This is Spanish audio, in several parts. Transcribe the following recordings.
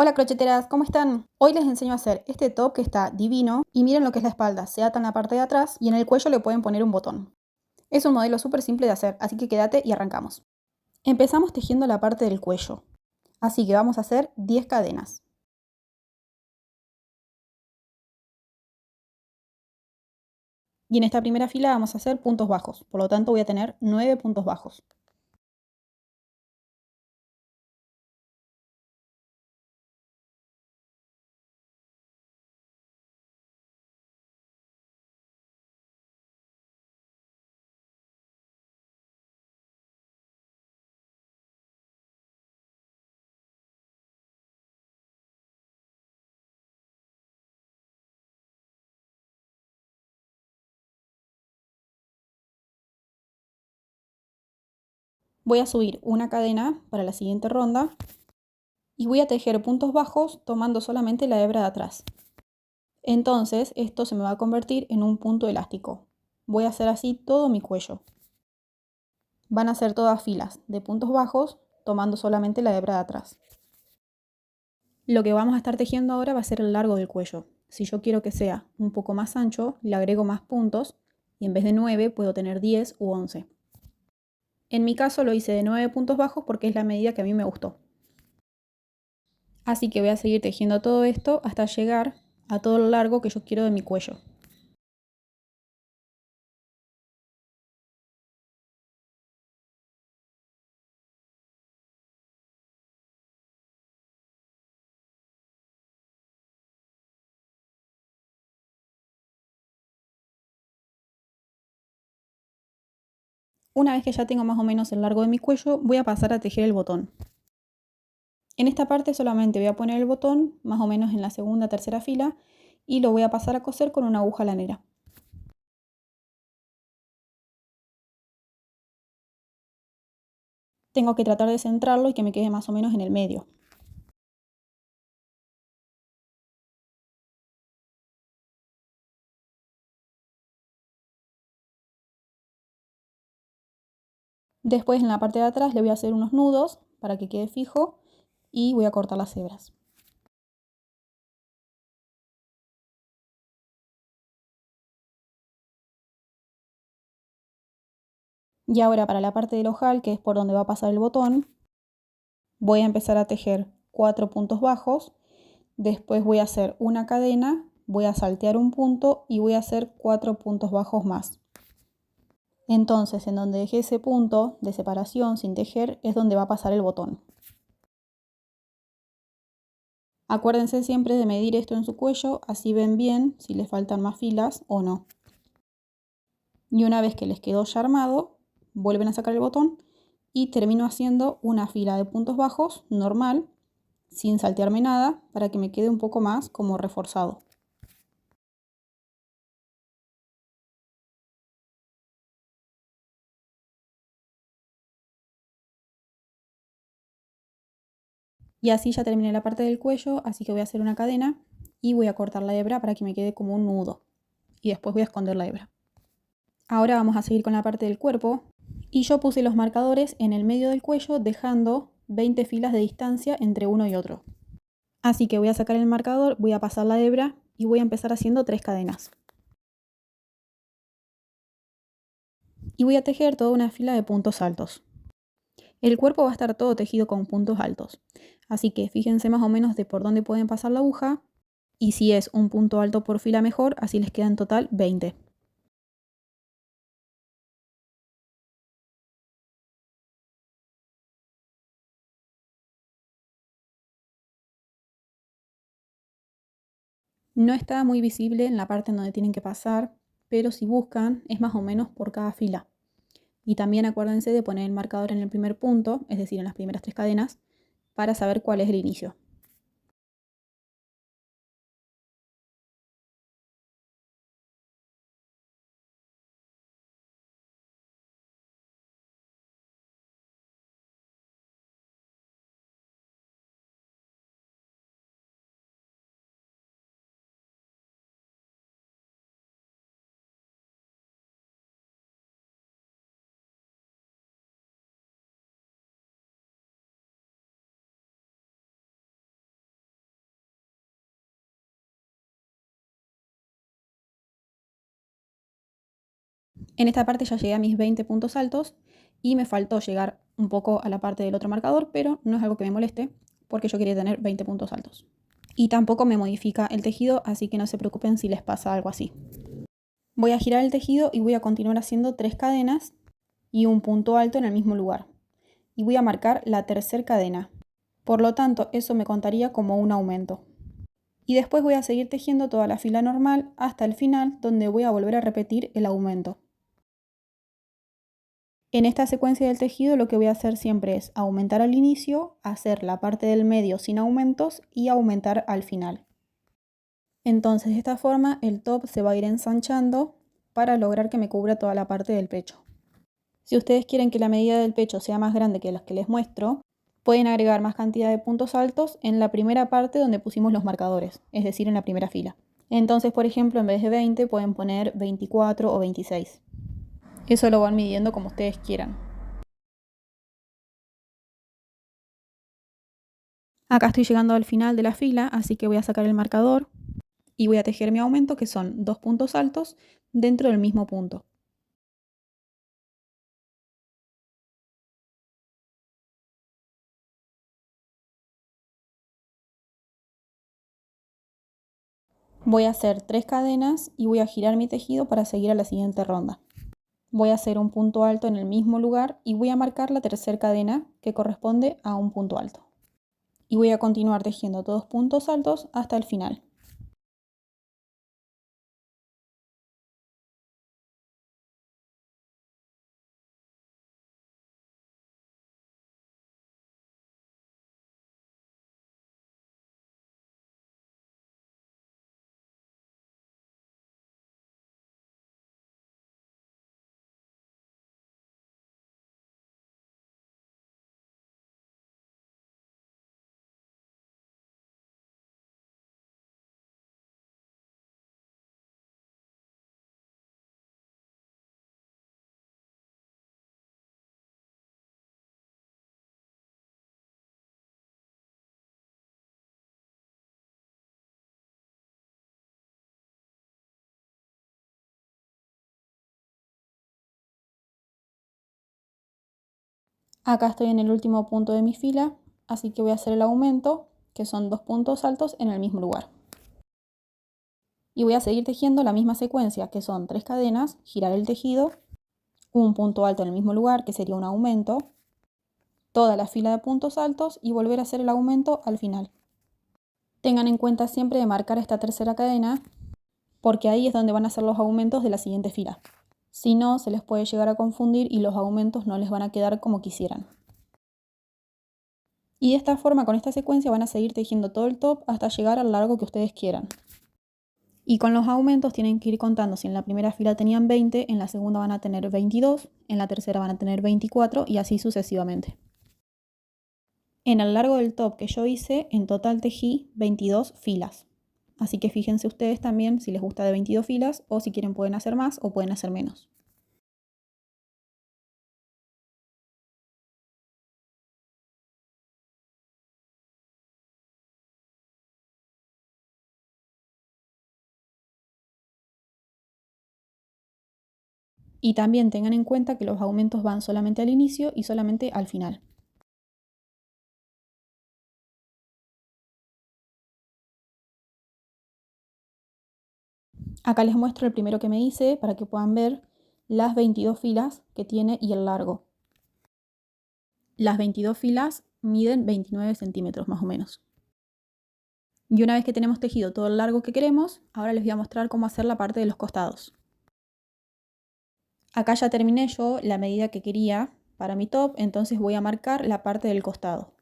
Hola crocheteras, ¿cómo están? Hoy les enseño a hacer este top que está divino y miren lo que es la espalda, se ata en la parte de atrás y en el cuello le pueden poner un botón. Es un modelo súper simple de hacer, así que quédate y arrancamos. Empezamos tejiendo la parte del cuello, así que vamos a hacer 10 cadenas. Y en esta primera fila vamos a hacer puntos bajos, por lo tanto voy a tener 9 puntos bajos. Voy a subir una cadena para la siguiente ronda y voy a tejer puntos bajos tomando solamente la hebra de atrás. Entonces esto se me va a convertir en un punto elástico. Voy a hacer así todo mi cuello. Van a ser todas filas de puntos bajos tomando solamente la hebra de atrás. Lo que vamos a estar tejiendo ahora va a ser el largo del cuello. Si yo quiero que sea un poco más ancho, le agrego más puntos y en vez de 9 puedo tener 10 u 11. En mi caso lo hice de 9 puntos bajos porque es la medida que a mí me gustó. Así que voy a seguir tejiendo todo esto hasta llegar a todo lo largo que yo quiero de mi cuello. Una vez que ya tengo más o menos el largo de mi cuello, voy a pasar a tejer el botón. En esta parte solamente voy a poner el botón, más o menos en la segunda o tercera fila, y lo voy a pasar a coser con una aguja lanera. Tengo que tratar de centrarlo y que me quede más o menos en el medio. Después en la parte de atrás le voy a hacer unos nudos para que quede fijo y voy a cortar las hebras. Y ahora para la parte del ojal, que es por donde va a pasar el botón, voy a empezar a tejer 4 puntos bajos, después voy a hacer una cadena, voy a saltear un punto y voy a hacer 4 puntos bajos más. Entonces, en donde dejé ese punto de separación sin tejer es donde va a pasar el botón. Acuérdense siempre de medir esto en su cuello, así ven bien si les faltan más filas o no. Y una vez que les quedó ya armado, vuelven a sacar el botón y termino haciendo una fila de puntos bajos normal, sin saltearme nada, para que me quede un poco más como reforzado. Y así ya terminé la parte del cuello, así que voy a hacer una cadena y voy a cortar la hebra para que me quede como un nudo. Y después voy a esconder la hebra. Ahora vamos a seguir con la parte del cuerpo. Y yo puse los marcadores en el medio del cuello dejando 20 filas de distancia entre uno y otro. Así que voy a sacar el marcador, voy a pasar la hebra y voy a empezar haciendo 3 cadenas. Y voy a tejer toda una fila de puntos altos. El cuerpo va a estar todo tejido con puntos altos. Así que fíjense más o menos de por dónde pueden pasar la aguja. Y si es un punto alto por fila mejor, así les queda en total 20. No está muy visible en la parte en donde tienen que pasar, pero si buscan es más o menos por cada fila. Y también acuérdense de poner el marcador en el primer punto, es decir, en las primeras 3 cadenas, para saber cuál es el inicio. En esta parte ya llegué a mis 20 puntos altos y me faltó llegar un poco a la parte del otro marcador, pero no es algo que me moleste porque yo quería tener 20 puntos altos. Y tampoco me modifica el tejido, así que no se preocupen si les pasa algo así. Voy a girar el tejido y voy a continuar haciendo 3 cadenas y un punto alto en el mismo lugar. Y voy a marcar la tercera cadena. Por lo tanto, eso me contaría como un aumento. Y después voy a seguir tejiendo toda la fila normal hasta el final, donde voy a volver a repetir el aumento. En esta secuencia del tejido lo que voy a hacer siempre es aumentar al inicio, hacer la parte del medio sin aumentos y aumentar al final. Entonces de esta forma el top se va a ir ensanchando para lograr que me cubra toda la parte del pecho. Si ustedes quieren que la medida del pecho sea más grande que las que les muestro, pueden agregar más cantidad de puntos altos en la primera parte donde pusimos los marcadores, es decir, en la primera fila. Entonces, por ejemplo, en vez de 20 pueden poner 24 o 26. Eso lo van midiendo como ustedes quieran. Acá estoy llegando al final de la fila, así que voy a sacar el marcador y voy a tejer mi aumento, que son 2 puntos altos dentro del mismo punto. Voy a hacer 3 cadenas y voy a girar mi tejido para seguir a la siguiente ronda. Voy a hacer un punto alto en el mismo lugar y voy a marcar la tercera cadena que corresponde a un punto alto. Y voy a continuar tejiendo todos puntos altos hasta el final. Acá estoy en el último punto de mi fila, así que voy a hacer el aumento, que son 2 puntos altos en el mismo lugar. Y voy a seguir tejiendo la misma secuencia, que son 3 cadenas, girar el tejido, un punto alto en el mismo lugar, que sería un aumento, toda la fila de puntos altos y volver a hacer el aumento al final. Tengan en cuenta siempre de marcar esta tercera cadena, porque ahí es donde van a ser los aumentos de la siguiente fila. Si no, se les puede llegar a confundir y los aumentos no les van a quedar como quisieran. Y de esta forma, con esta secuencia, van a seguir tejiendo todo el top hasta llegar al largo que ustedes quieran. Y con los aumentos tienen que ir contando. Si en la primera fila tenían 20, en la segunda van a tener 22, en la tercera van a tener 24 y así sucesivamente. En el largo del top que yo hice, en total tejí 22 filas. Así que fíjense ustedes también si les gusta de 22 filas o si quieren pueden hacer más o pueden hacer menos. Y también tengan en cuenta que los aumentos van solamente al inicio y solamente al final. Acá les muestro el primero que me hice para que puedan ver las 22 filas que tiene y el largo. Las 22 filas miden 29 centímetros más o menos. Y una vez que tenemos tejido todo el largo que queremos, ahora les voy a mostrar cómo hacer la parte de los costados. Acá ya terminé yo la medida que quería para mi top, entonces voy a marcar la parte del costado.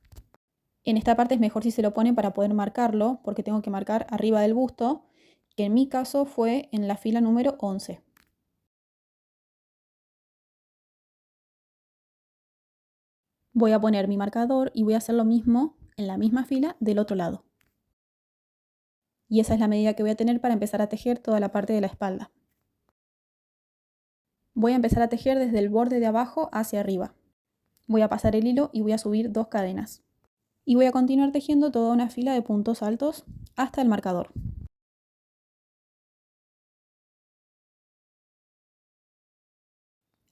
En esta parte es mejor si se lo ponen para poder marcarlo, porque tengo que marcar arriba del busto, que en mi caso fue en la fila número 11. Voy a poner mi marcador y voy a hacer lo mismo en la misma fila del otro lado. Y esa es la medida que voy a tener para empezar a tejer toda la parte de la espalda. Voy a empezar a tejer desde el borde de abajo hacia arriba. Voy a pasar el hilo y voy a subir 2 cadenas. Y voy a continuar tejiendo toda una fila de puntos altos hasta el marcador.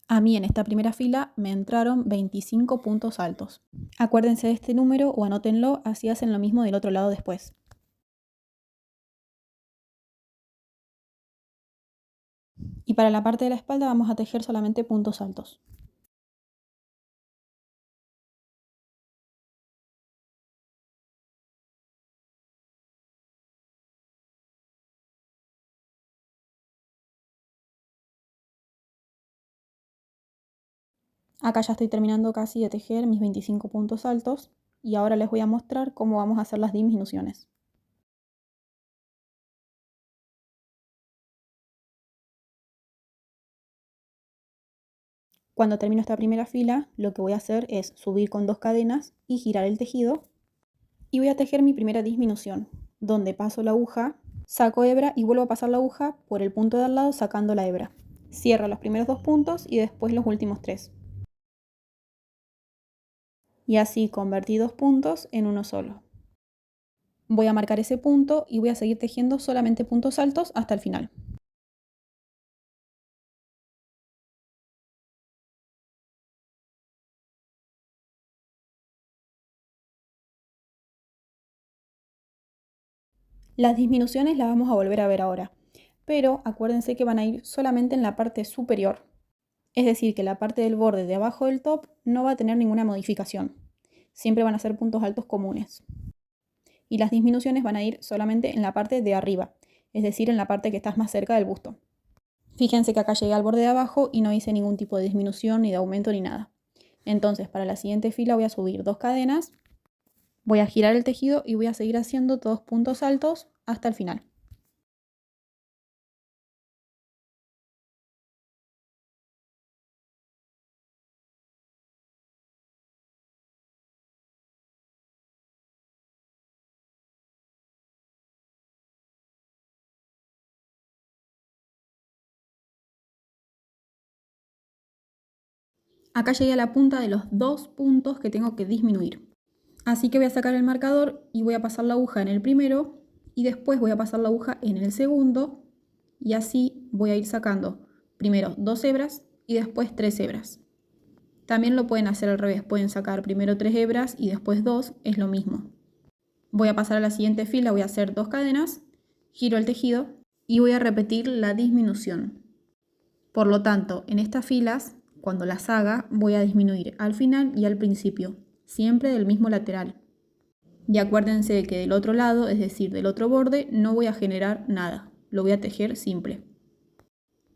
A mí en esta primera fila me entraron 25 puntos altos. Acuérdense de este número o anótenlo, así hacen lo mismo del otro lado después. Y para la parte de la espalda vamos a tejer solamente puntos altos. Acá ya estoy terminando casi de tejer mis 25 puntos altos y ahora les voy a mostrar cómo vamos a hacer las disminuciones. Cuando termino esta primera fila, lo que voy a hacer es subir con 2 cadenas y girar el tejido. Y voy a tejer mi primera disminución, donde paso la aguja, saco hebra y vuelvo a pasar la aguja por el punto de al lado sacando la hebra. Cierro los primeros 2 puntos y después los últimos 3. Y así convertí 2 puntos en uno solo. Voy a marcar ese punto y voy a seguir tejiendo solamente puntos altos hasta el final. Las disminuciones las vamos a volver a ver ahora, pero acuérdense que van a ir solamente en la parte superior. Es decir, que la parte del borde de abajo del top no va a tener ninguna modificación. Siempre van a ser puntos altos comunes. Y las disminuciones van a ir solamente en la parte de arriba, es decir, en la parte que está más cerca del busto. Fíjense que acá llegué al borde de abajo y no hice ningún tipo de disminución, ni de aumento, ni nada. Entonces, para la siguiente fila voy a subir 2 cadenas, voy a girar el tejido y voy a seguir haciendo todos puntos altos hasta el final. Acá llegué a la punta de los 2 puntos que tengo que disminuir. Así que voy a sacar el marcador y voy a pasar la aguja en el primero y después voy a pasar la aguja en el segundo y así voy a ir sacando primero 2 hebras y después 3 hebras. También lo pueden hacer al revés, pueden sacar primero 3 hebras y después 2, es lo mismo. Voy a pasar a la siguiente fila, voy a hacer 2 cadenas, giro el tejido y voy a repetir la disminución. Por lo tanto, en estas filas, cuando las haga, voy a disminuir al final y al principio, siempre del mismo lateral. Y acuérdense de que del otro lado, es decir, del otro borde, no voy a generar nada, lo voy a tejer simple.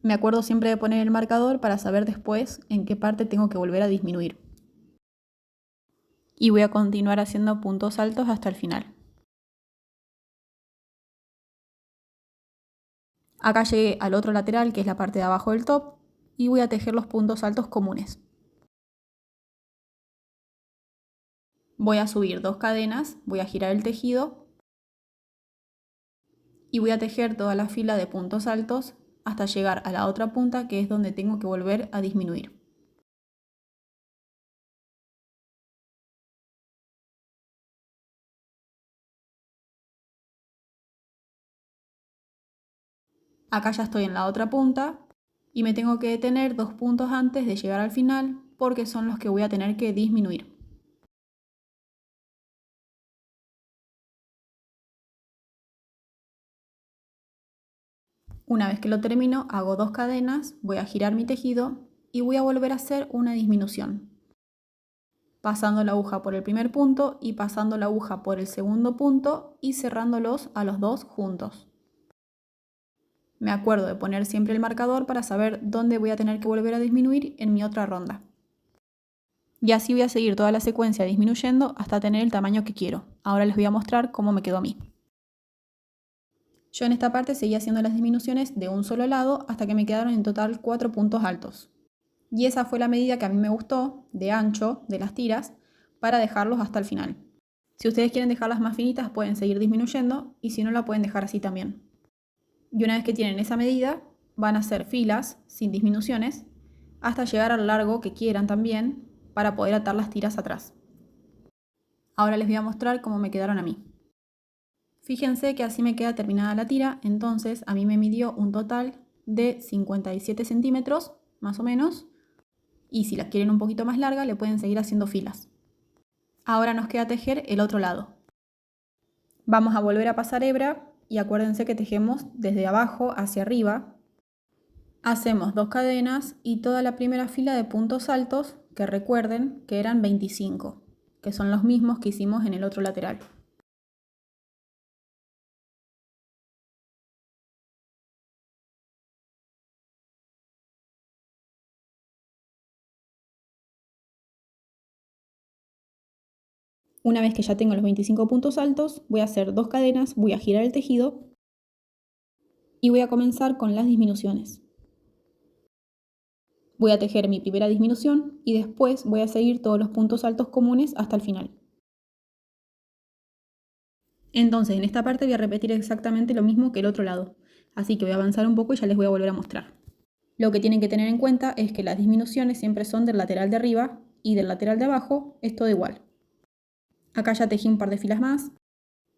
Me acuerdo siempre de poner el marcador para saber después en qué parte tengo que volver a disminuir. Y voy a continuar haciendo puntos altos hasta el final. Acá llegué al otro lateral, que es la parte de abajo del top, y voy a tejer los puntos altos comunes. Voy a subir 2 cadenas, voy a girar el tejido y voy a tejer toda la fila de puntos altos hasta llegar a la otra punta, que es donde tengo que volver a disminuir. Acá ya estoy en la otra punta y me tengo que detener 2 puntos antes de llegar al final porque son los que voy a tener que disminuir. Una vez que lo termino, hago 2 cadenas, voy a girar mi tejido y voy a volver a hacer una disminución, pasando la aguja por el primer punto y pasando la aguja por el segundo punto y cerrándolos a los dos juntos. Me acuerdo de poner siempre el marcador para saber dónde voy a tener que volver a disminuir en mi otra ronda. Y así voy a seguir toda la secuencia disminuyendo hasta tener el tamaño que quiero. Ahora les voy a mostrar cómo me quedó a mí. Yo en esta parte seguí haciendo las disminuciones de un solo lado hasta que me quedaron en total 4 puntos altos. Y esa fue la medida que a mí me gustó, de ancho, de las tiras, para dejarlos hasta el final. Si ustedes quieren dejarlas más finitas pueden seguir disminuyendo y si no la pueden dejar así también. Y una vez que tienen esa medida, van a hacer filas sin disminuciones hasta llegar al largo que quieran también para poder atar las tiras atrás. Ahora les voy a mostrar cómo me quedaron a mí. Fíjense que así me queda terminada la tira, entonces a mí me midió un total de 57 centímetros, más o menos, y si las quieren un poquito más larga le pueden seguir haciendo filas. Ahora nos queda tejer el otro lado. Vamos a volver a pasar hebra y acuérdense que tejemos desde abajo hacia arriba. Hacemos 2 cadenas y toda la primera fila de puntos altos, que recuerden que eran 25, que son los mismos que hicimos en el otro lateral. Una vez que ya tengo los 25 puntos altos, voy a hacer 2 cadenas, voy a girar el tejido y voy a comenzar con las disminuciones. Voy a tejer mi primera disminución y después voy a seguir todos los puntos altos comunes hasta el final. Entonces en esta parte voy a repetir exactamente lo mismo que el otro lado, así que voy a avanzar un poco y ya les voy a volver a mostrar. Lo que tienen que tener en cuenta es que las disminuciones siempre son del lateral de arriba y del lateral de abajo es todo igual. Acá ya tejí un par de filas más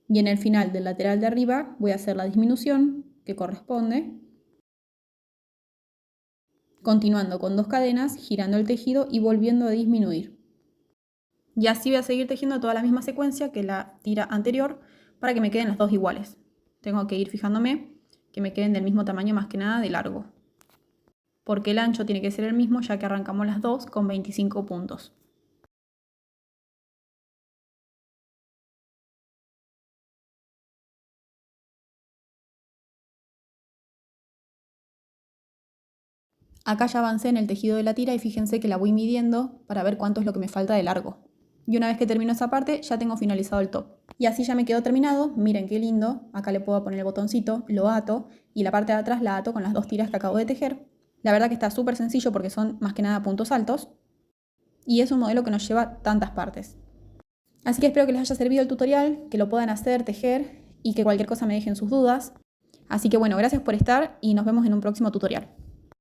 y en el final del lateral de arriba voy a hacer la disminución que corresponde, continuando con 2 cadenas, girando el tejido y volviendo a disminuir. Y así voy a seguir tejiendo toda la misma secuencia que la tira anterior para que me queden las dos iguales. Tengo que ir fijándome que me queden del mismo tamaño, más que nada de largo, porque el ancho tiene que ser el mismo ya que arrancamos las dos con 25 puntos. Acá ya avancé en el tejido de la tira y fíjense que la voy midiendo para ver cuánto es lo que me falta de largo. Y una vez que termino esa parte ya tengo finalizado el top. Y así ya me quedó terminado, miren qué lindo. Acá le puedo poner el botoncito, lo ato y la parte de atrás la ato con las 2 tiras que acabo de tejer. La verdad que está súper sencillo porque son más que nada puntos altos y es un modelo que nos lleva tantas partes. Así que espero que les haya servido el tutorial, que lo puedan hacer, tejer y que cualquier cosa me dejen sus dudas. Así que bueno, gracias por estar y nos vemos en un próximo tutorial.